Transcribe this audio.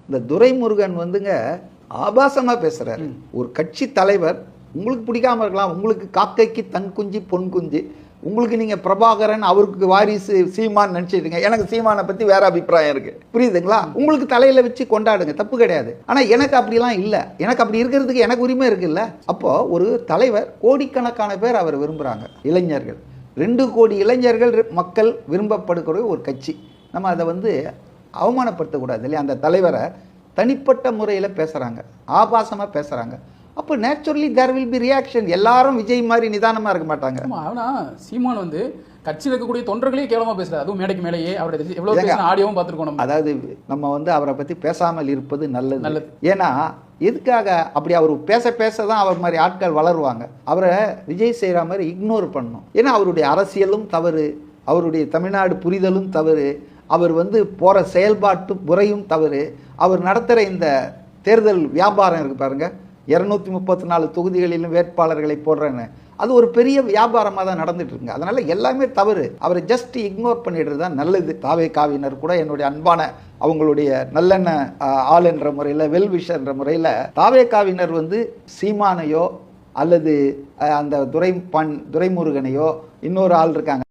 இந்த துரைமுருகன் வந்துங்க ஆபாசமாக பேசுகிறாரு. ஒரு கட்சி தலைவர், உங்களுக்கு பிடிக்காம இருக்கலாம், உங்களுக்கு காக்கைக்கு தன் குஞ்சு பொன் குஞ்சு, உங்களுக்கு நீங்கள் பிரபாகரன் அவருக்கு வாரிசு சீமான் நினச்சிடுங்க, எனக்கு சீமானை பற்றி வேற அபிப்பிராயம் இருக்குது, புரியுதுங்களா? உங்களுக்கு தலையில் வச்சு கொண்டாடுங்க, தப்பு கிடையாது. ஆனால் எனக்கு அப்படிலாம் இல்லை, எனக்கு அப்படி இருக்கிறதுக்கு எனக்கு உரிமை இருக்குல்ல. அப்போது ஒரு தலைவர், கோடிக்கணக்கான பேர் அவர் விரும்புகிறாங்க, இளைஞர்கள், 2 கோடி இளைஞர்கள் மக்கள் விரும்பப்படுகிற ஒரு கட்சி. நம்ம அதை வந்து அவமானப்படுத்தக்கூடாது இல்லையா? அந்த தலைவரை தனிப்பட்ட முறையில் பேசுகிறாங்க, ஆபாசமாக பேசுகிறாங்க. அப்போ naturally there will be reaction. எல்லாரும் விஜய் மாதிரி நிதானமாக இருக்க மாட்டாங்க. ஆனால் சீமான் வந்து கட்சியில் இருக்கக்கூடிய தொண்டர்களே கேவலமாக பேசுகிறார், அதுவும் மேடைக்கு மேலேயே. அவருடைய எவ்வளோ பேசின ஆடியோவும் பார்த்துருக்கோம். அதாவது நம்ம வந்து அவரை பற்றி பேசாமல் இருப்பது நல்லது. ஏன்னா எதுக்காக அப்படி அவர் பேச தான் அவர் மாதிரி ஆட்கள் வளருவாங்க. அவரை விஜய் செய்கிற மாதிரி இக்னோர் பண்ணணும். ஏன்னா அவருடைய அரசியலும் தவறு, அவருடைய தமிழ்நாடு புரிதலும் தவறு, அவர் வந்து போகிற செயல்பாட்டு முறையும் தவறு, அவர் நடத்துகிற இந்த தேர்தல் வியாபாரம் இருக்குது பாருங்க, 234 தொகுதிகளிலும் வேட்பாளர்களை போடுறேன்னு, அது ஒரு பெரிய வியாபாரமாக தான் நடந்துட்டு இருக்குங்க. அதனால எல்லாமே தவறு. அவரை ஜஸ்ட் இக்னோர் பண்ணிடுறது தான் நல்லது. தாவேகாவினர் கூட என்னுடைய அன்பான அவங்களுடைய நல்லெண்ண ஆள் என்ற முறையில், வெல்விஷர் என்ற முறையில், தாவேகாவினர் வந்து சீமானையோ அல்லது அந்த துரைமுருகனையோ, இன்னொரு ஆள் இருக்காங்க